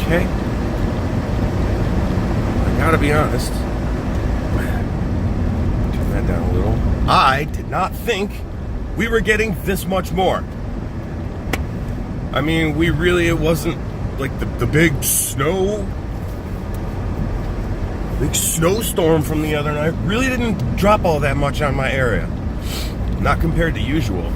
Okay. I gotta be honest. Turn that down a little. I did not think we were getting this much more. I mean, it wasn't like the big snowstorm from the other night really didn't drop all that much on my area. Not compared to usual.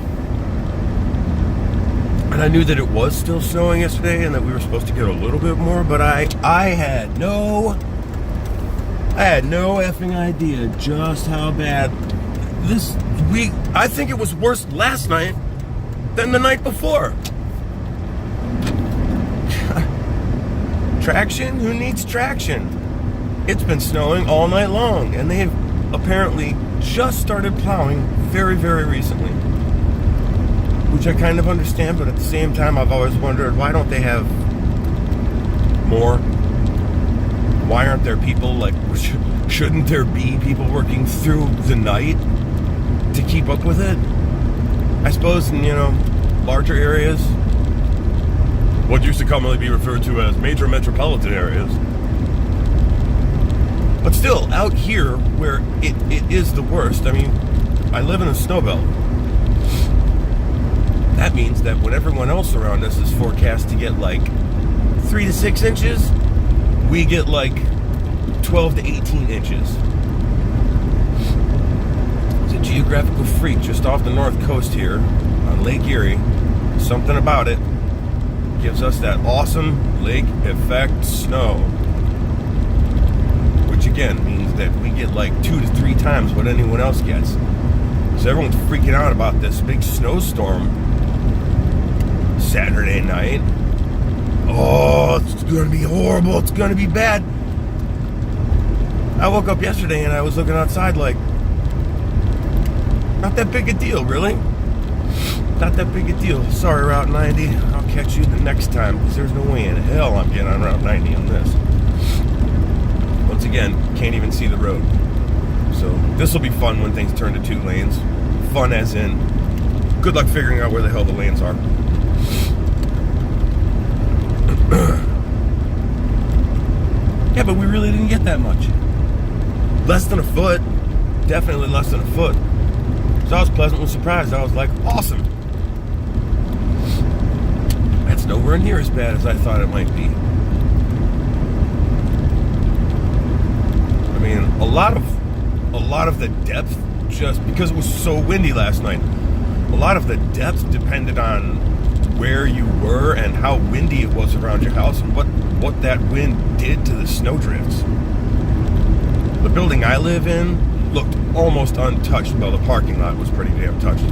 And I knew that it was still snowing yesterday and that we were supposed to get a little bit more, but I had no effing idea just how bad this week. I think it was worse last night than the night before. Traction? Who needs traction? It's been snowing all night long, and they have apparently just started plowing very, very recently. Which I kind of understand, but at the same time, I've always wondered, why don't they have more? Why aren't there people, like, shouldn't there be people working through the night to keep up with it? I suppose in, larger areas, what used to commonly be referred to as major metropolitan areas. But still, out here, where it is the worst, I mean, I live in a snow belt. That means that when everyone else around us is forecast to get like 3 to 6 inches, we get like 12 to 18 inches. It's a geographical freak just off the north coast here on Lake Erie. Something about it gives us that awesome lake effect snow. Which again means that we get like 2 to 3 times what anyone else gets. So everyone's freaking out about this big snowstorm Saturday night. Oh, it's gonna be horrible. It's gonna be bad. I woke up yesterday and I was looking outside like, not that big a deal, really. Not that big a deal. Sorry, Route 90. I'll catch you the next time, because there's no way in hell I'm getting on Route 90 on this. Once again, can't even see the road. So this will be fun when things turn to 2 lanes. Fun as in, good luck figuring out where the hell the lanes are. Yeah, but we really didn't get that much. Less than a foot. Definitely less than a foot. So I was pleasantly surprised. I was like, awesome. That's nowhere near as bad as I thought it might be. I mean, a lot of the depth, just because it was so windy last night, a lot of the depth depended on where you were and how windy it was around your house and what that wind did to the snowdrifts. The building I live in looked almost untouched, while the parking lot was pretty damn touched.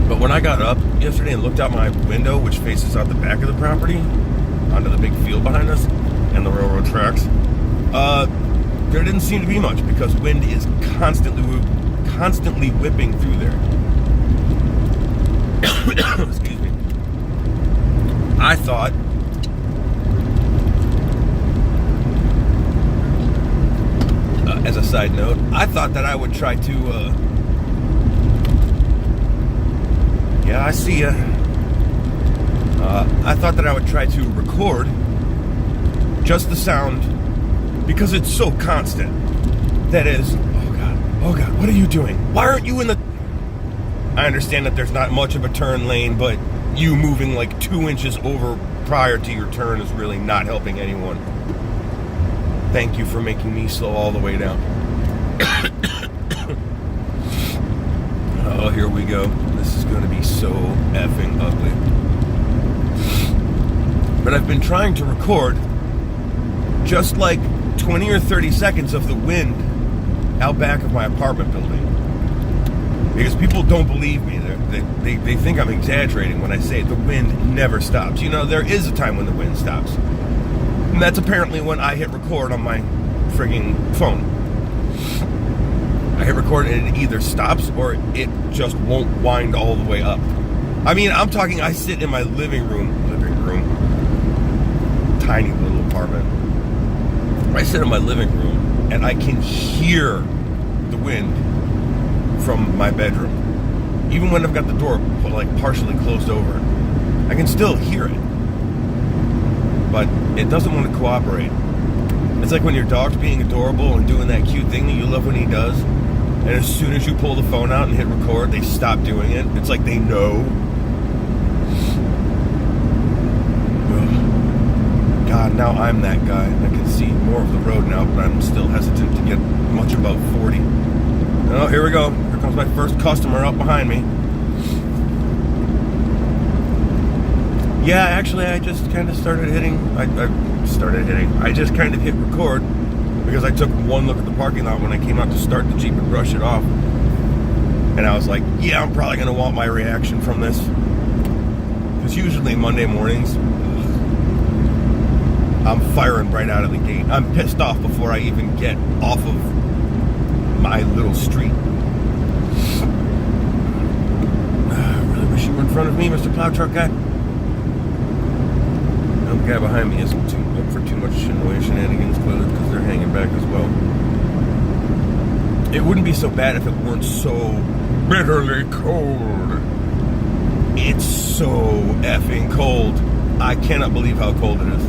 But when I got up yesterday and looked out my window, which faces out the back of the property, onto the big field behind us and the railroad tracks, there didn't seem to be much, because wind is constantly whipping through there. Excuse me. I thought as a side note, I thought that I would try to yeah, I see ya. I thought that I would try to record just the sound, because it's so constant. That is, oh God, what are you doing? Why aren't you in the... I understand that there's not much of a turn lane, but you moving like 2 inches over prior to your turn is really not helping anyone. Thank you for making me slow all the way down. Oh, here we go. This is going to be so effing ugly. But I've been trying to record just like 20 or 30 seconds of the wind out back of my apartment building. Because people don't believe me. They think I'm exaggerating when I say the wind never stops. There is a time when the wind stops. And that's apparently when I hit record on my frigging phone. I hit record and it either stops or it just won't wind all the way up. I mean, I'm talking, I sit in my living room, tiny little apartment. I sit in my living room and I can hear the wind from my bedroom. Even when I've got the door like partially closed over, I can still hear it. but it doesn't want to cooperate. It's like when your dog's being adorable and doing that cute thing that you love when he does, and as soon as you pull the phone out and hit record, they stop doing it. It's like they know. Ugh. God, now I'm that guy. I can see more of the road now, but I'm still hesitant to get much above 40. Oh, here we go. Here comes my first customer up behind me. Yeah, actually, I just kind of started hitting. I just kind of hit record because I took one look at the parking lot when I came out to start the Jeep and brush it off. And I was like, yeah, I'm probably going to want my reaction from this. Because usually Monday mornings, I'm firing right out of the gate. I'm pissed off before I even get off of my little street. I really wish you were in front of me, Mr. Plow Truck Guy. The guy behind me isn't up for too much shenanigans, clearly, because they're hanging back as well. It wouldn't be so bad if it weren't so bitterly cold. It's so effing cold. I cannot believe how cold it is.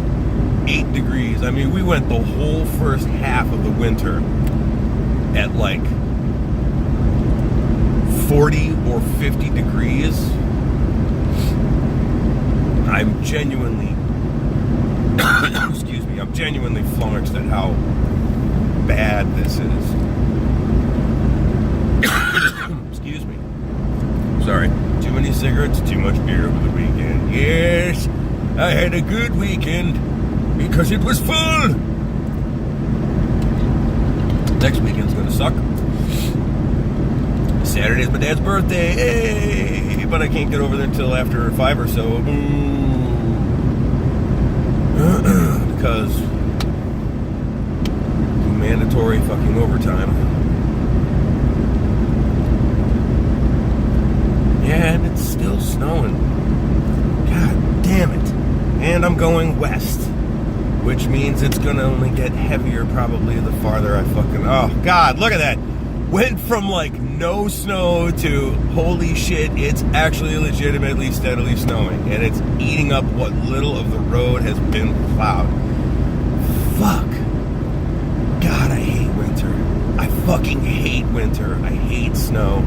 8 degrees. I mean, we went the whole first half of the winter at like 40 or 50 degrees. I'm genuinely excuse me, I'm genuinely flummoxed at how bad this is. Excuse me. Sorry. Too many cigarettes, too much beer over the weekend. Yes, I had a good weekend because it was full. Next weekend's gonna suck. Saturday's my dad's birthday. Hey! But I can't get over there until after 5 or so. Because mandatory fucking overtime. Yeah, and it's still snowing. God damn it. And I'm going west, which means it's gonna only get heavier probably the farther I fucking... Oh, God, look at that. Went from like no snow to holy shit, it's actually legitimately steadily snowing, and it's eating up what little of the road has been plowed. Fuck. God, I hate winter. I fucking hate winter. I hate snow.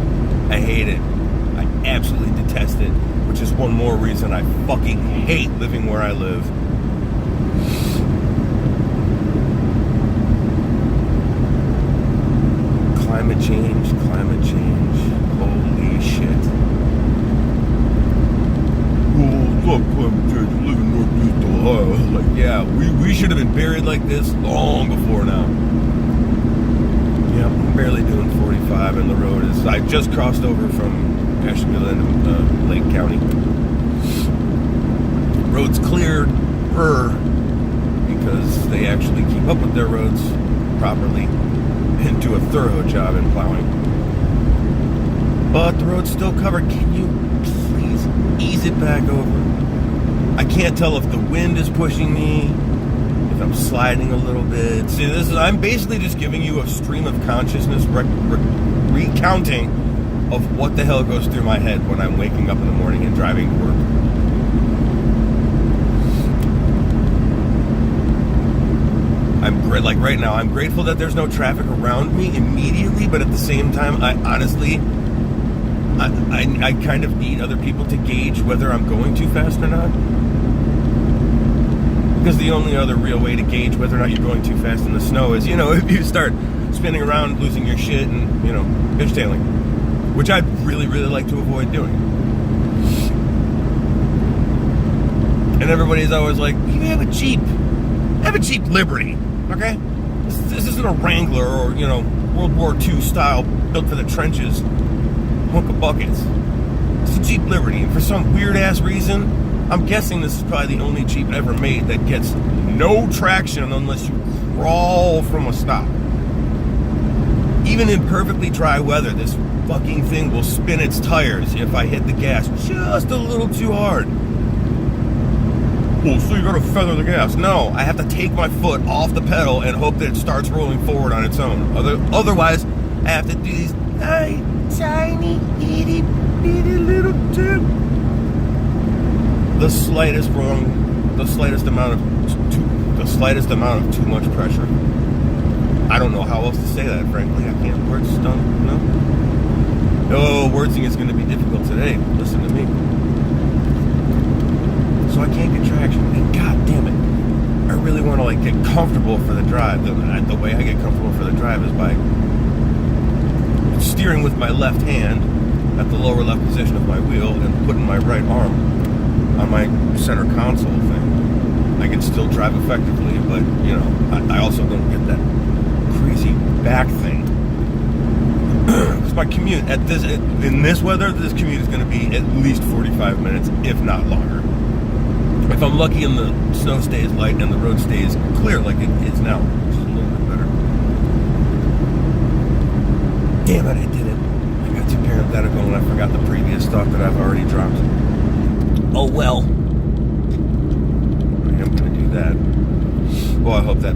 I hate it. I absolutely detest it, which is one more reason I fucking hate living where I live. Climate change. Holy shit. Oh, look, climate change. I live in Northeast Ohio. Like, yeah, we should have been buried like this long before now. Yeah, I'm barely doing 45, and the road is... I just crossed over from Ashtabula into Lake County. Road's cleared because they actually keep up with their roads properly and do a thorough job in plowing. But the road's still covered. Can you please ease it back over? I can't tell if the wind is pushing me, if I'm sliding a little bit. See, I'm basically just giving you a stream of consciousness recounting of what the hell goes through my head when I'm waking up in the morning and driving to work. Like right now, I'm grateful that there's no traffic around me immediately, but at the same time, I honestly kind of need other people to gauge whether I'm going too fast or not. Because the only other real way to gauge whether or not you're going too fast in the snow is, if you start spinning around, losing your shit, and, fishtailing. Which I'd really, really like to avoid doing. And everybody's always like, you have a Jeep. Have a Jeep Liberty. Okay? This isn't a Wrangler or, World War II style, built for the trenches, hunk of buckets. It's a Jeep Liberty, and for some weird-ass reason, I'm guessing this is probably the only Jeep ever made that gets no traction unless you crawl from a stop. Even in perfectly dry weather, this fucking thing will spin its tires if I hit the gas just a little too hard. Well, so you gotta feather the gas. No, I have to take my foot off the pedal and hope that it starts rolling forward on its own. Otherwise, I have to do these tiny, itty, bitty little tip. The slightest amount of the slightest amount of too much pressure. I don't know how else to say that, frankly. I can't words done. No, wordsing is going to be difficult today. Listen to me. So I can't get traction. And god damn it, I really want to like get comfortable for the drive. The way I get comfortable for the drive is by steering with my left hand at the lower left position of my wheel and putting my right arm on my center console thing. I can still drive effectively, but you know, I also don't get that crazy back thing. Because my commute in this weather, this commute is going to be at least 45 minutes, if not longer. If I'm lucky and the snow stays light and the road stays clear like it is now, which is a little bit better. Damn it, I did it. I got too parenthetical and I forgot the previous thought that I've already dropped. Oh well. I am going to do that. Well, I hope that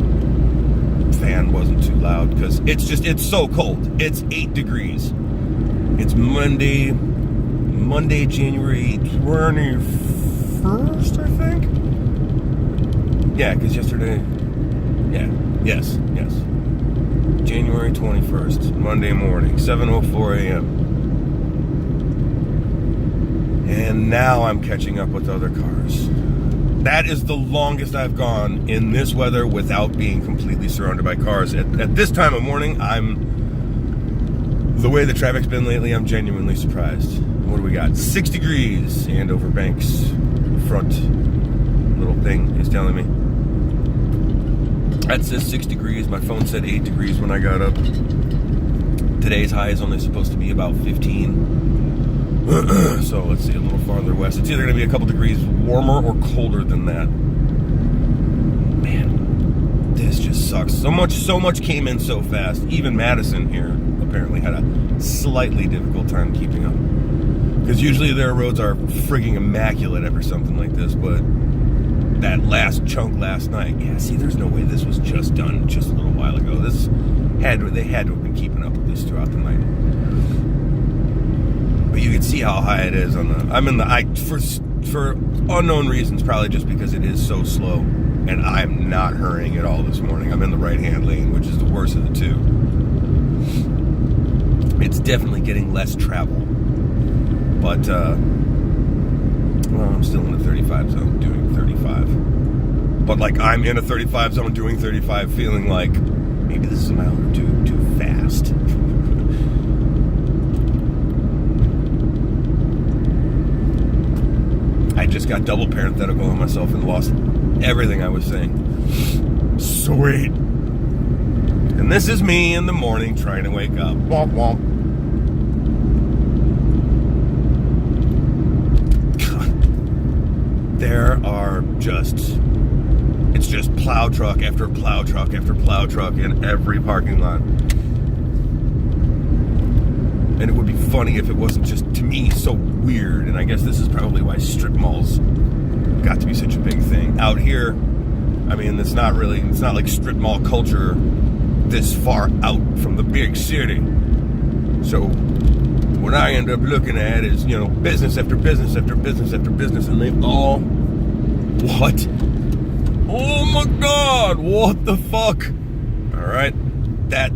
fan wasn't too loud because it's so cold. It's 8 degrees. It's Monday, January 21st, I think. Yeah, because yesterday. Yeah. Yes. January 21st, Monday morning, 7:04 a.m. And now I'm catching up with other cars. That is the longest I've gone in this weather without being completely surrounded by cars. At this time of morning, the way the traffic's been lately, I'm genuinely surprised. What do we got? 6 degrees. Andover Bank's front little thing is telling me. That says 6 degrees. My phone said 8 degrees when I got up. Today's high is only supposed to be about 15. So let's see, a little farther west. It's either going to be a couple degrees warmer or colder than that. Man, this just sucks. So much came in so fast. Even Madison here apparently had a slightly difficult time keeping up. Because usually their roads are frigging immaculate after something like this, but that last chunk last night, yeah, see, there's no way this was just done just a little while ago. They had to have been keeping up with this throughout the night. But you can see how high it is for unknown reasons, probably just because it is so slow, and I'm not hurrying at all this morning. I'm in the right-hand lane, which is the worst of the two. It's definitely getting less travel, but well, I'm still in the 35 zone doing 35. But like I'm in a 35 zone doing 35, feeling like maybe this is a mile or two too fast. I just got double parenthetical on myself and lost everything I was saying. Sweet. And this is me in the morning trying to wake up. Womp womp. God. There are it's just plow truck after plow truck after plow truck in every parking lot. And it would be funny if it wasn't just, to me, so weird. And I guess this is probably why strip malls got to be such a big thing. Out here, I mean, it's not like strip mall culture this far out from the big city. So what I end up looking at is, you know, business after business after business after business. And they all, what? Oh my God, what the fuck? All right, that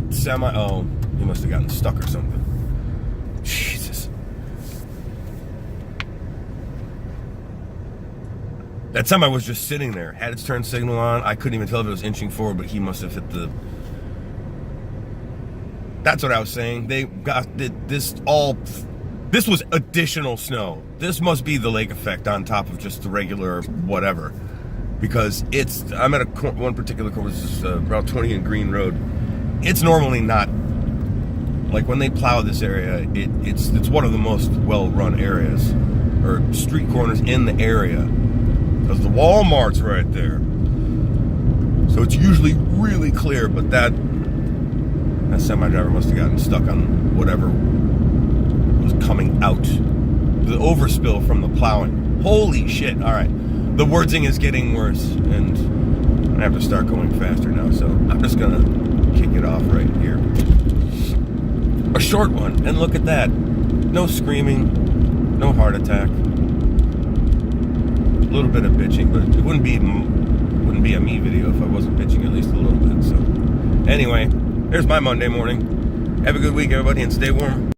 oh, he must have gotten stuck or something. Jesus. That semi was just sitting there, had its turn signal on. I couldn't even tell if it was inching forward, but he must have hit the... That's what I was saying. They got this was additional snow. This must be the lake effect on top of just the regular whatever. Because I'm at one particular corner, this is Route 20 and Green Road. It's normally not, like when they plow this area, it's one of the most well-run areas, or street corners in the area. Because the Walmart's right there. So it's usually really clear, but that semi-driver must have gotten stuck on whatever was coming out. The overspill from the plowing. Holy shit, alright. The wordsing is getting worse, and I have to start going faster now, so I'm just gonna kick it off right here. A short one, and look at that. No screaming, no heart attack. A little bit of bitching, but it wouldn't be a me video if I wasn't bitching at least a little bit. So, anyway, there's my Monday morning. Have a good week, everybody, and stay warm.